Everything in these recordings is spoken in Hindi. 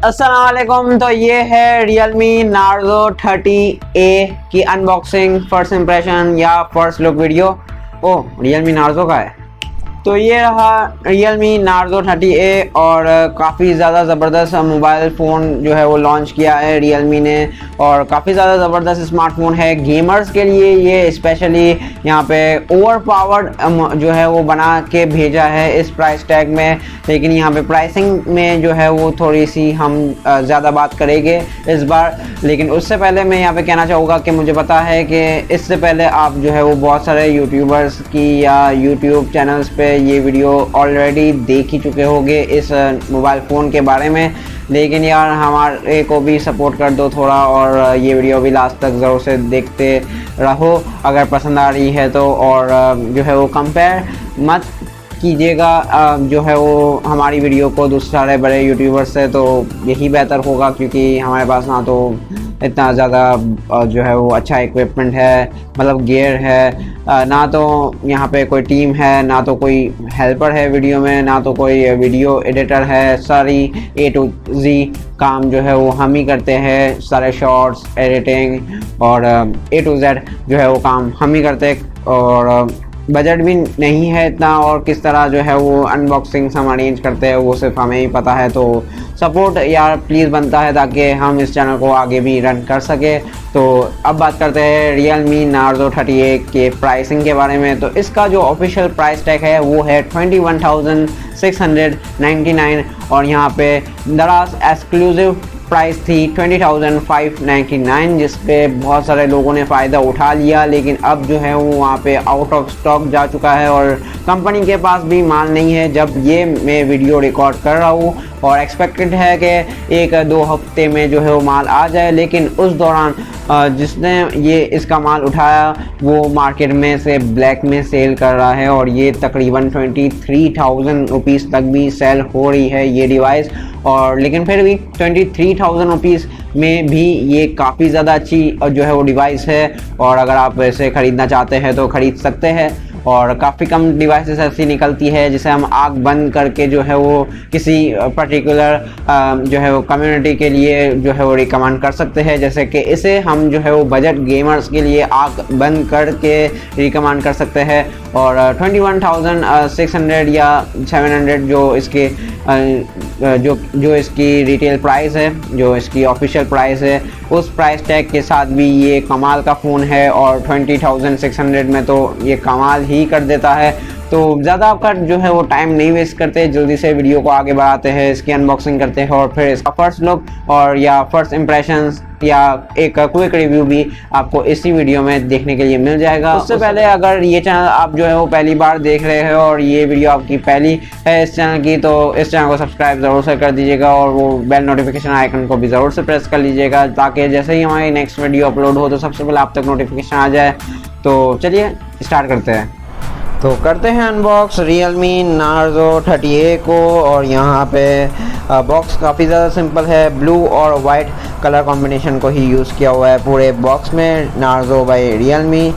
अस्सलामुअलैकुम। तो ये है Realme Narzo 30A की अनबॉक्सिंग, फर्स्ट इंप्रेशन या फर्स्ट लुक वीडियो। ओह, Realme Narzo का है। तो ये रहा Realme Narzo 30A और काफ़ी ज़्यादा ज़बरदस्त मोबाइल फ़ोन जो है वो लॉन्च किया है Realme ने, और काफ़ी ज़्यादा ज़बरदस्त स्मार्टफोन है गेमर्स के लिए। ये स्पेशली यहाँ पे ओवर पावर्ड जो है वो बना के भेजा है इस प्राइस टैग में। लेकिन यहाँ पे प्राइसिंग में जो है वो थोड़ी सी हम ज़्यादा बात करेंगे इस बार। लेकिन उससे पहले मैं यहाँ पे कहना चाहूँगा कि मुझे पता है कि इससे पहले आप जो है वो बहुत सारे यूट्यूबर्स की या यूट्यूब चैनल्स पे ये वीडियो ऑलरेडी देख ही चुके होंगे इस मोबाइल फ़ोन के बारे में। लेकिन यार हमारे को भी सपोर्ट कर दो थोड़ा, और ये वीडियो भी लास्ट तक ज़रूर से देखते रहो अगर पसंद आ रही है तो। और जो है वो कंपेयर मत कीजिएगा जो है वो हमारी वीडियो को दूसरे बड़े यूट्यूबर्स से, तो यही बेहतर होगा क्योंकि हमारे पास ना तो इतना ज़्यादा जो है वो अच्छा इक्विपमेंट है, मतलब गियर है, ना तो यहाँ पे कोई टीम है, ना तो कोई हेल्पर है वीडियो में, ना तो कोई वीडियो एडिटर है। सारी A to Z काम जो है वो हम ही करते हैं, सारे शॉर्ट्स, एडिटिंग और A to Z जो है वो काम हम ही करते हैं। और बजट भी नहीं है इतना, और किस तरह जो है वो अनबॉक्सिंग हम अरेंज करते हैं वो सिर्फ हमें ही पता है। तो सपोर्ट यार प्लीज़ बनता है ताकि हम इस चैनल को आगे भी रन कर सके। तो अब बात करते हैं Realme Narzo 30A के प्राइसिंग के बारे में। तो इसका जो ऑफिशियल प्राइस टैग है वो है 21,699, और यहाँ पे दराज एक्सक्लूसिव प्राइस थी 20,599, जिस पे बहुत सारे लोगों ने फ़ायदा उठा लिया। लेकिन अब जो है वो वहाँ पे आउट ऑफ स्टॉक जा चुका है और कंपनी के पास भी माल नहीं है जब ये मैं वीडियो रिकॉर्ड कर रहा हूँ। और एक्सपेक्टेड है कि 1-2 हफ्ते में जो है वो माल आ जाए। लेकिन उस दौरान जिसने ये इसका माल उठाया वो मार्केट में से ब्लैक में सेल कर रहा है, और ये तकरीबन 23,000 रुपीज़ तक भी सेल हो रही है ये डिवाइस। और लेकिन फिर भी 23,000 रुपीज़ में भी ये काफ़ी ज़्यादा अच्छी जो है वो डिवाइस है, और अगर आप इसे ख़रीदना चाहते हैं तो ख़रीद सकते हैं। और काफ़ी कम डिवाइसेस ऐसी निकलती है जिसे हम आँख बंद करके जो है वो किसी पर्टिकुलर जो है वो कम्युनिटी के लिए जो है वो रिकमेंड कर सकते हैं। जैसे कि इसे हम जो है वो बजट गेमर्स के लिए आँख बंद करके रिकमेंड कर सकते हैं। और 21,600 या 700 जो इसके जो इसकी रिटेल प्राइस है, जो इसकी ऑफिशियल प्राइस है, उस प्राइस टैग के साथ भी ये कमाल का फ़ोन है। और 20,600 में तो ये कमाल ही कर देता है। तो ज़्यादा आपका जो है वो टाइम नहीं वेस्ट करते, जल्दी से वीडियो को आगे बढ़ाते हैं, इसकी अनबॉक्सिंग करते हैं, और फिर इसका फर्स्ट लुक और या फर्स्ट इम्प्रेशंस या एक क्विक रिव्यू भी आपको इसी वीडियो में देखने के लिए मिल जाएगा। उससे पहले अगर ये चैनल आप जो है वो पहली बार देख रहे हो और ये वीडियो आपकी पहली है इस चैनल की, तो इस चैनल को सब्सक्राइब ज़रूर से कर दीजिएगा, और वो बेल नोटिफिकेशन आइकन को भी ज़रूर से प्रेस कर लीजिएगा ताकि जैसे ही हमारी नेक्स्ट वीडियो अपलोड हो तो सबसे पहले आप तक नोटिफिकेशन आ जाए। तो चलिए स्टार्ट करते हैं। तो करते हैं अनबॉक्स Realme Narzo 30A को। और यहाँ पे बॉक्स काफ़ी ज़्यादा सिंपल है, ब्लू और वाइट कलर कॉम्बिनेशन को ही यूज़ किया हुआ है पूरे बॉक्स में। Narzo बाय Realme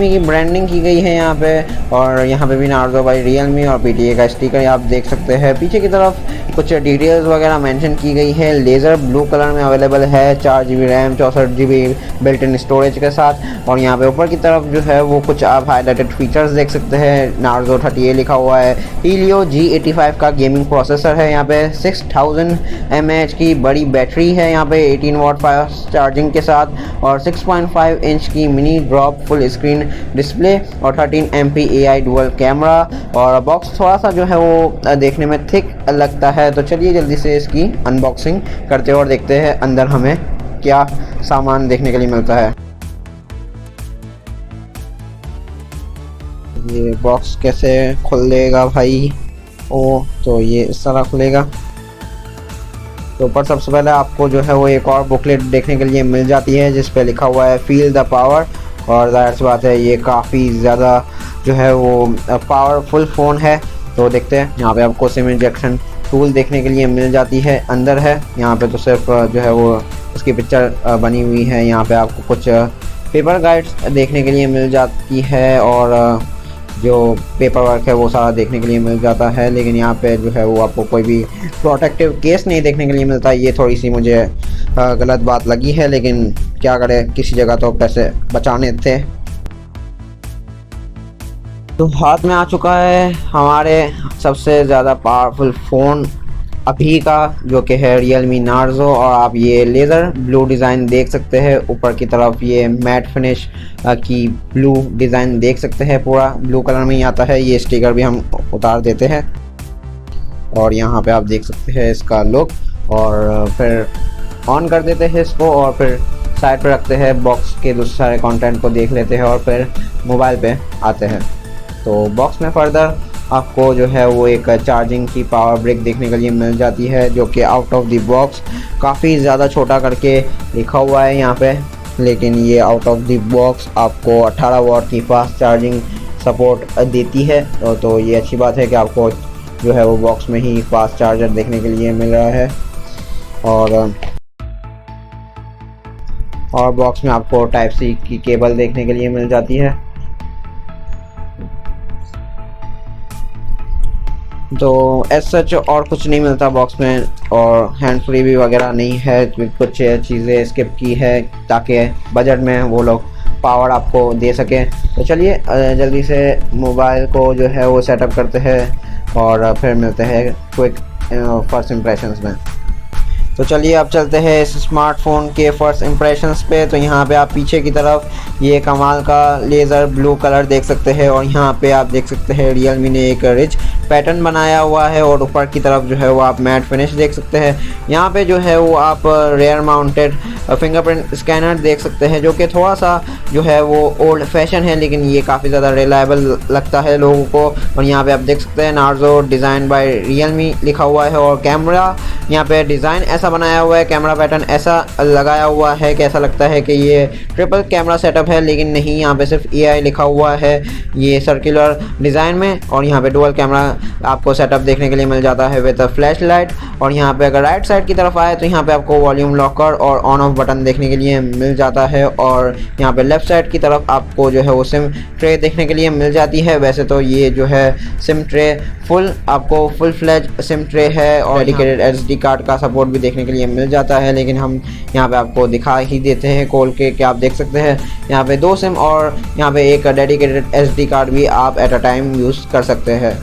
की ब्रांडिंग की गई है यहाँ पे, और यहाँ पे भी Narzo बाय Realme और PTA का स्टिकर आप देख सकते हैं। पीछे की तरफ कुछ डिटेल्स वगैरह मेंशन की गई है। लेज़र ब्लू कलर में अवेलेबल है, 4 GB RAM, 64 GB built in storage के साथ। और यहाँ पे ऊपर की तरफ जो है वो कुछ आप हाईलाइटेड फीचर्स देख सकते हैं। Narzo 30A लिखा हुआ है। Helio G85 का गेमिंग प्रोसेसर है यहाँ पे, 6000 mAh की बड़ी बैटरी है यहाँ पे 18 वाट फास्ट चार्जिंग के साथ, और 6.5 इंच की mini drop full screen display, और 13 MP AI डुअल कैमरा। और बॉक्स थोड़ा सा जो है वो देखने में थिक लगता है। तो चलिए जल्दी से इसकी अनबॉक्सिंग करते हैं और देखते हैं अंदर हमें क्या सामान देखने के लिए मिलता है। ये बॉक्स कैसे खुलेगा भाई? ओ, तो ये इस तरह खुलेगा। तो ऊपर सबसे पहले आपको जो है वो एक और बुकलेट देखने के लिए मिल जाती है जिस पे लिखा हुआ है फील द पावर। और जाहिर सी बात है ये काफ़ी ज़्यादा जो है वो पावरफुल फ़ोन है। तो देखते हैं, यहाँ पे आपको सिम इंजेक्शन टूल देखने के लिए मिल जाती है, अंदर है। यहाँ पे तो सिर्फ जो है वो उसकी पिक्चर बनी हुई है। यहाँ पे आपको कुछ पेपर गाइड्स देखने के लिए मिल जाती है, और जो पेपर वर्क है वो सारा देखने के लिए मिल जाता है। लेकिन यहाँ पे जो है वो आपको कोई भी प्रोटेक्टिव केस नहीं देखने के लिए मिलता। ये थोड़ी सी मुझे गलत बात लगी है, लेकिन क्या करें, किसी जगह तो पैसे बचाने थे। तो हाथ में आ चुका है हमारे सबसे ज़्यादा पावरफुल फ़ोन अभी का, जो कि है Realme Narzo। और आप ये लेज़र ब्लू डिज़ाइन देख सकते हैं, ऊपर की तरफ ये मैट फिनिश की ब्लू डिज़ाइन देख सकते हैं, पूरा ब्लू कलर में ही आता है। ये स्टिकर भी हम उतार देते हैं और यहाँ पे आप देख सकते हैं इसका लुक। और फिर ऑन कर देते हैं इसको और फिर साइड पर रखते हैं, बॉक्स के दूसरे सारे कंटेंट को देख लेते हैं और फिर मोबाइल पे आते हैं। तो बॉक्स में फर्दर आपको जो है वो एक चार्जिंग की पावर ब्रिक देखने के लिए मिल जाती है, जो कि आउट ऑफ द बॉक्स काफ़ी ज़्यादा छोटा करके लिखा हुआ है यहाँ पे, लेकिन ये आउट ऑफ द बॉक्स आपको 18 वॉट की फास्ट चार्जिंग सपोर्ट देती है। तो ये अच्छी बात है कि आपको जो है वो बॉक्स में ही फास्ट चार्जर देखने के लिए मिल रहा है। और बॉक्स में आपको टाइप सी की केबल देखने के लिए मिल जाती है। तो एज सच और कुछ नहीं मिलता बॉक्स में, और हैंड फ्री भी वगैरह नहीं है, कुछ चीज़ें स्किप की है ताकि बजट में वो लोग पावर आपको दे सकें। तो चलिए जल्दी से मोबाइल को जो है वो सेटअप करते हैं और फिर मिलते हैं क्विक फर्स्ट इम्प्रेशंस में। तो चलिए अब चलते हैं इस स्मार्टफोन के फर्स्ट इम्प्रेशंस पे। तो यहाँ पे आप पीछे की तरफ ये कमाल का लेज़र ब्लू कलर देख सकते हैं और यहाँ पे आप देख सकते हैं Realme ने एक रिच पैटर्न बनाया हुआ है और ऊपर की तरफ जो है वो आप मैट फिनिश देख सकते हैं। यहाँ पे जो है वो आप रेयर माउंटेड फिंगरप्रिंट स्कैनर देख सकते हैं, जो कि थोड़ा सा जो है वो ओल्ड फैशन है, लेकिन ये काफ़ी ज़्यादा रिलायबल लगता है लोगों को। और यहाँ पे आप देख सकते हैं Narzo डिज़ाइन बाय Realme लिखा हुआ है और कैमरा यहाँ पे डिज़ाइन ऐसा बनाया हुआ है, कैमरा पैटर्न ऐसा लगाया हुआ है कि ऐसा लगता है कि ये ट्रिपल कैमरा सेटअप है, लेकिन नहीं, यहाँ पे सिर्फ AI लिखा हुआ है ये सर्कुलर डिज़ाइन में। और यहाँ पे डुअल कैमरा आपको सेटअप देखने के लिए मिल जाता है विद फ्लैश लाइट। और यहाँ पे अगर राइट साइड की तरफ आए तो यहाँ पे आपको वॉल्यूम लॉकर और ऑन ऑफ बटन देखने के लिए मिल जाता है। और यहाँ पे लेफ्ट साइड की तरफ आपको जो है वो सिम ट्रे देखने के लिए मिल जाती है। वैसे तो ये जो है सिम ट्रे आपको फुल फ्लैज सिम ट्रे है और डेडिकेटेड SD कार्ड का सपोर्ट भी देखने के लिए मिल जाता है, लेकिन हम यहाँ पे आपको दिखा ही देते हैं खोल के कि आप देख सकते हैं यहाँ पे 2 सिम और यहाँ पे एक डेडिकेटेड SD कार्ड भी आप एट अ टाइम यूज़ कर सकते हैं।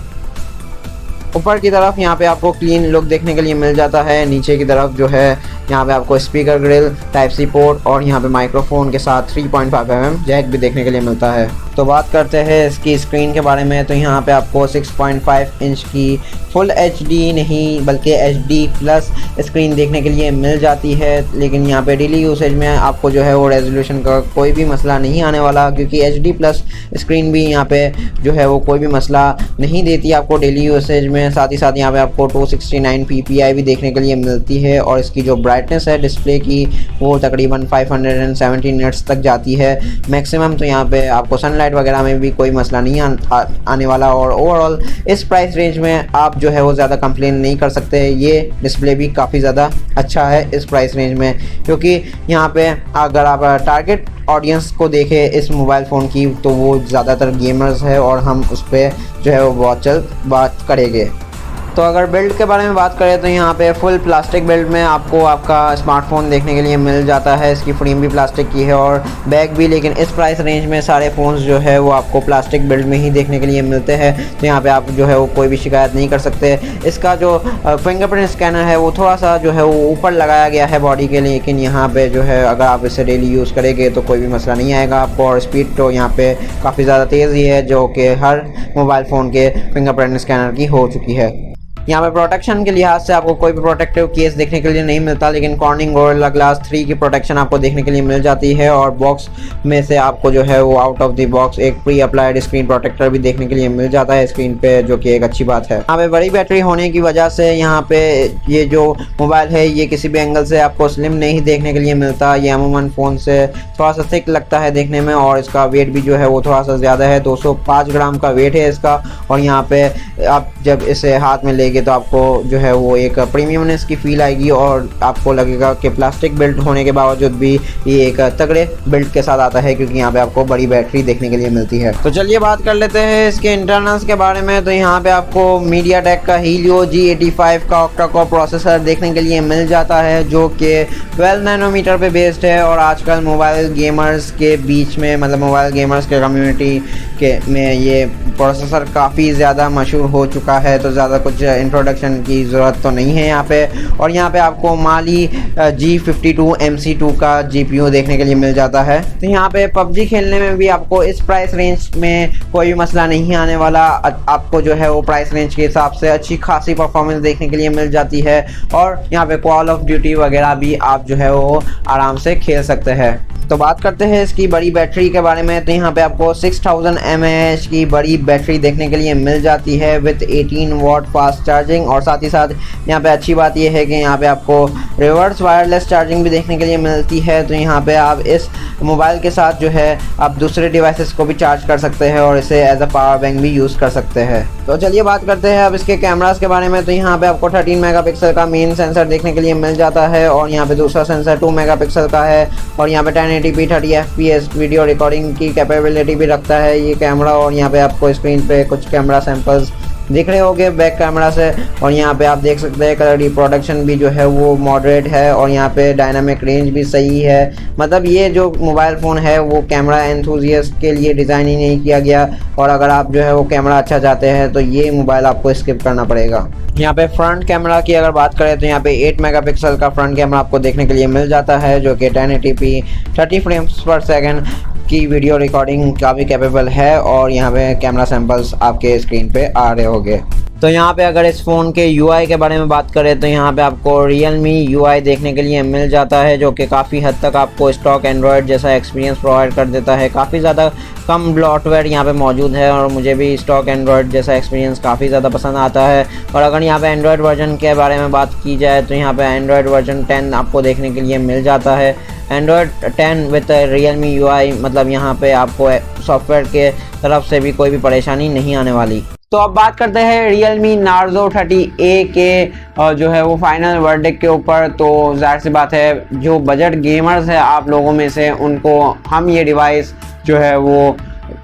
ऊपर की तरफ यहाँ पे आपको क्लीन लुक देखने के लिए मिल जाता है। नीचे की तरफ जो है यहाँ पे आपको speaker grill, type C port और यहाँ पे माइक्रोफोन के साथ 3.5 mm जैक भी देखने के लिए मिलता है। तो बात करते हैं इसकी स्क्रीन के बारे में। तो यहाँ पे आपको 6.5 इंच की फुल HD नहीं बल्कि HD+ स्क्रीन देखने के लिए मिल जाती है, लेकिन यहाँ पे डेली यूसेज में आपको जो है वो रेजोल्यूशन का कोई भी मसला नहीं आने वाला, क्योंकि HD+ स्क्रीन भी यहाँ पे जो है वो कोई भी मसला नहीं देती आपको डेली यूसेज में। साथ ही साथ यहाँ पे आपको 269 ppi भी देखने के लिए मिलती है और इसकी जो ब्राइटनेस है डिस्प्ले की वो तकरीबन 517 निट्स तक जाती है मैक्सिमम। तो यहाँ पे आपको सनलाइट वगैरह में भी कोई मसला नहीं आने वाला। और ओवरऑल इस प्राइस रेंज में आप जो है वो ज़्यादा कंप्लेन नहीं कर सकते। ये डिस्प्ले भी काफ़ी ज़्यादा अच्छा है इस प्राइस रेंज में, क्योंकि यहाँ पे अगर आप टारगेट ऑडियंस को देखें इस मोबाइल फ़ोन की तो वो ज़्यादातर गेमर्स है और हम उस पर जो है वो बहुत जल्द बात करेंगे। तो अगर बिल्ड के बारे में बात करें तो यहाँ पे फुल प्लास्टिक बिल्ड में आपको आपका स्मार्टफोन देखने के लिए मिल जाता है। इसकी फ्रेम भी प्लास्टिक की है और बैक भी, लेकिन इस प्राइस रेंज में सारे फ़ोन्स जो है वो आपको प्लास्टिक बिल्ड में ही देखने के लिए मिलते हैं। तो यहाँ पे आप जो है वो कोई भी शिकायत नहीं कर सकते। इसका जो फिंगरप्रिंट स्कैनर है वो थोड़ा सा जो है वो ऊपर लगाया गया है बॉडी के, लेकिन यहाँ पर जो है अगर आप इसे डेली यूज़ करेंगे तो कोई भी मसला नहीं आएगा आपको। और स्पीड तो यहाँ पर काफ़ी ज़्यादा तेज़ ही है, जो कि हर मोबाइल फ़ोन के फिंगरप्रिंट स्कैनर की हो चुकी है। यहाँ पे प्रोटेक्शन के लिहाज से आपको कोई भी प्रोटेक्टिव केस देखने के लिए नहीं मिलता, लेकिन कॉर्निंग गोरिल्ला ग्लास 3 की प्रोटेक्शन आपको देखने के लिए मिल जाती है। और बॉक्स में से आपको जो है वो आउट ऑफ द बॉक्स एक प्री अप्लाइड स्क्रीन प्रोटेक्टर भी देखने के लिए मिल जाता है स्क्रीन पे, जो कि एक अच्छी बात है। यहाँ पे बड़ी बैटरी होने की वजह से यहाँ पे ये जो मोबाइल है ये किसी भी एंगल से आपको स्लिम नहीं देखने के लिए मिलता। ये अमूमन फ़ोन से थोड़ा सा थिक लगता है देखने में और इसका वेट भी जो है वो थोड़ा सा ज़्यादा है, 205 ग्राम का वेट है इसका। और यहाँ पे आप जब इसे हाथ में लेंगे जाएगी तो आपको जो है वो एक प्रीमियमनेस की फील आएगी और आपको लगेगा कि प्लास्टिक बिल्ड होने के बावजूद भी ये एक तगड़े बिल्ड के साथ आता है, क्योंकि यहाँ पे आपको बड़ी बैटरी देखने के लिए मिलती है। तो चलिए बात कर लेते हैं इसके इंटरनल्स के बारे में। तो यहाँ पे आपको MediaTek का Helio G85 का ऑक्टा कोर प्रोसेसर देखने के लिए मिल जाता है, जो कि 12 नैनोमीटर पे बेस्ड है। और आजकल मोबाइल गेमर्स के बीच में, मतलब मोबाइल गेमर्स के कम्युनिटी में ये प्रोसेसर काफ़ी ज़्यादा मशहूर हो चुका है, तो ज़्यादा कुछ इंट्रोडक्शन की ज़रूरत तो नहीं है यहाँ पे। और यहाँ पे आपको Mali G52 MC2 का GPU देखने के लिए मिल जाता है। तो यहाँ पे PUBG खेलने में भी आपको इस प्राइस रेंज में कोई भी मसला नहीं आने वाला। आपको जो है वो प्राइस रेंज के हिसाब से अच्छी खासी परफॉर्मेंस देखने के लिए मिल जाती है। और यहाँ पे कॉल ऑफ ड्यूटी वगैरह भी आप जो है वो आराम से खेल सकते हैं। तो बात करते हैं इसकी बड़ी बैटरी के बारे में। तो यहाँ पे आपको 6000 mAh की बड़ी बैटरी देखने के लिए मिल जाती है विद 18 वाट फास्ट चार्जिंग। और साथ ही साथ यहाँ पे अच्छी बात यह है कि यहाँ पे आपको रिवर्स वायरलेस चार्जिंग भी देखने के लिए मिलती है। तो यहाँ पे आप इस मोबाइल के साथ जो है आप दूसरे डिवाइसेस को भी चार्ज कर सकते हैं और इसे एज अ पावर बैंक भी यूज़ कर सकते हैं। तो चलिए बात करते हैं अब इसके कैमरास के बारे में। तो यहाँ पे आपको 13 मेगापिक्सल का मेन सेंसर देखने के लिए मिल जाता है और यहाँ पे दूसरा सेंसर 2 मेगापिक्सल का है। और यहाँ पे 1080p 30 fps वीडियो रिकॉर्डिंग की कैपेबिलिटी भी रखता है ये कैमरा। और यहाँ पे आपको स्क्रीन पे कुछ कैमरा सैंपल्स दिख रहे होंगे बैक कैमरा से। और यहाँ पे आप देख सकते हैं कलर रिप्रोडक्शन भी जो है वो मॉडरेट है और यहाँ पे डायनामिक रेंज भी सही है। मतलब ये जो मोबाइल फ़ोन है वो कैमरा एंथुजियास्ट के लिए डिज़ाइन ही नहीं किया गया। और अगर आप जो है वो कैमरा अच्छा चाहते हैं तो ये मोबाइल आपको स्किप करना पड़ेगा। यहाँ पे फ्रंट कैमरा की अगर बात करें तो यहाँ पे 8 मेगापिक्सल का फ्रंट कैमरा आपको देखने के लिए मिल जाता है, जो कि 1080p 30 फ्रेम्स पर सेकंड की वीडियो रिकॉर्डिंग का भी कैपेबल है। और यहाँ पे कैमरा सैंपल्स आपके स्क्रीन पे आ रहे होंगे। तो यहाँ पे अगर इस फ़ोन के UI के बारे में बात करें तो यहाँ पे आपको Realme UI देखने के लिए मिल जाता है, जो कि काफ़ी हद तक आपको स्टॉक एंड्रॉयड जैसा एक्सपीरियंस प्रोवाइड कर देता है। काफ़ी ज़्यादा कम ब्लॉटवेयर यहाँ पे मौजूद है और मुझे भी स्टॉक एंड्रॉयड जैसा एक्सपीरियंस काफ़ी ज़्यादा पसंद आता है। और अगर यहाँ पे एंड्रॉयड वर्जन के बारे में बात की जाए तो यहाँ पे एंड्रॉयड वर्जन 10 आपको देखने के लिए मिल जाता है। एंड्रॉयड 10 विद Realme UI, मतलब यहाँ पे आपको सॉफ्टवेयर के तरफ से भी कोई भी परेशानी नहीं आने वाली। तो अब बात करते हैं Realme Narzo 30A के जो है वो फाइनल वर्डिक्ट के ऊपर। तो जाहिर सी बात है जो बजट गेमर्स है आप लोगों में से, उनको हम ये डिवाइस जो है वो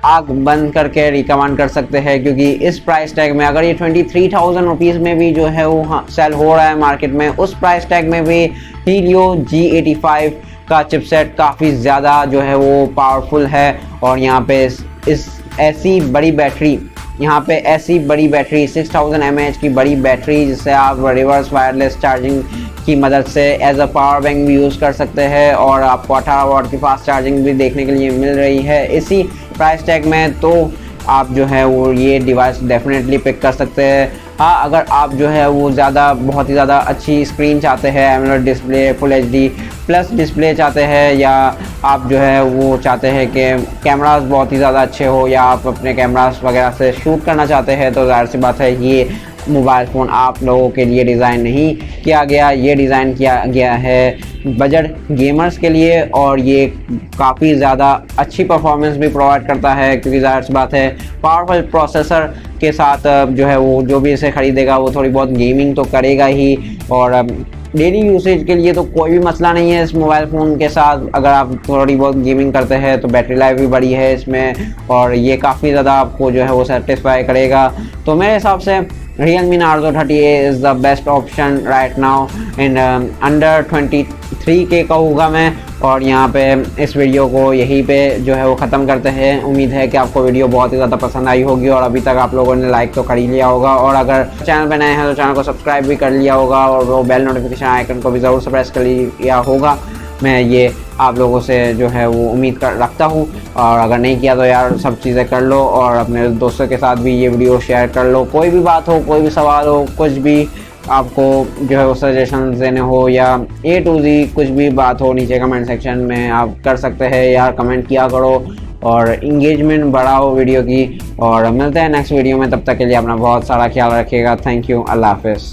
आग बंद करके रिकमेंड कर सकते हैं, क्योंकि इस प्राइस टैग में अगर ये 23,000 रुपीज़ में भी जो है वो सेल हो रहा है मार्केट में, उस प्राइस टैग में भी Helio G85 का चिपसेट काफ़ी ज़्यादा जो है वो पावरफुल है। और यहाँ पे इस ऐसी बड़ी बैटरी, यहाँ पे ऐसी बड़ी बैटरी 6000 mAh की बड़ी बैटरी, जिससे आप रिवर्स वायरलेस चार्जिंग की मदद से एज अ पावर बैंक भी यूज़ कर सकते हैं। और आपको 18 वाट की फास्ट चार्जिंग भी देखने के लिए मिल रही है इसी प्राइस टैग में। तो आप जो है वो ये डिवाइस डेफिनेटली पिक कर सकते हैं। हाँ, अगर आप जो है वो बहुत ही ज़्यादा अच्छी स्क्रीन चाहते हैं, AMOLED display, full HD plus display चाहते हैं, या आप जो है वो चाहते हैं कि कैमरास बहुत ही ज़्यादा अच्छे हो, या आप अपने कैमरास वगैरह से शूट करना चाहते हैं, तो जाहिर सी बात है ये मोबाइल फ़ोन आप लोगों के लिए डिज़ाइन नहीं किया गया। ये डिज़ाइन किया गया है बजट गेमर्स के लिए और ये काफ़ी ज़्यादा अच्छी परफॉर्मेंस भी प्रोवाइड करता है, क्योंकि जाहिर सी बात है पावरफुल प्रोसेसर के साथ जो है वो जो भी इसे ख़रीदेगा वो थोड़ी बहुत गेमिंग तो करेगा ही। और डेली यूसेज के लिए तो कोई भी मसला नहीं है इस मोबाइल फ़ोन के साथ। अगर आप थोड़ी बहुत गेमिंग करते हैं तो बैटरी लाइफ भी बड़ी है इसमें और ये काफ़ी ज़्यादा आपको जो है वो सेटिस्फाई करेगा। तो मेरे हिसाब से Realme Narzo 30A is the best option right now in under 23K कहूँगा मैं। और यहाँ पे इस वीडियो को यहीं पे जो है वो ख़त्म करते हैं। उम्मीद है कि आपको वीडियो बहुत ही ज़्यादा पसंद आई होगी और अभी तक आप लोगों ने लाइक तो कर ही लिया होगा, और अगर चैनल पे नए हैं तो चैनल को सब्सक्राइब भी कर लिया होगा और वो बेल नोटिफिकेशन आइकन को भी ज़रूर से प्रेस कर लिया होगा। मैं ये आप लोगों से जो है वो उम्मीद रखता हूँ, और अगर नहीं किया तो यार सब चीज़ें कर लो और अपने दोस्तों के साथ भी ये वीडियो शेयर कर लो। कोई भी बात हो, कोई भी सवाल हो, कुछ भी आपको जो है वो सजेशन देने हो या A to Z कुछ भी बात हो, नीचे कमेंट सेक्शन में आप कर सकते हैं यार, कमेंट किया करो और इंगेजमेंट बढ़ाओ वीडियो की। और मिलते हैं नेक्स्ट वीडियो में, तब तक के लिए अपना बहुत सारा ख्याल रखिएगा। थैंक यू, अल्लाह हाफिज़।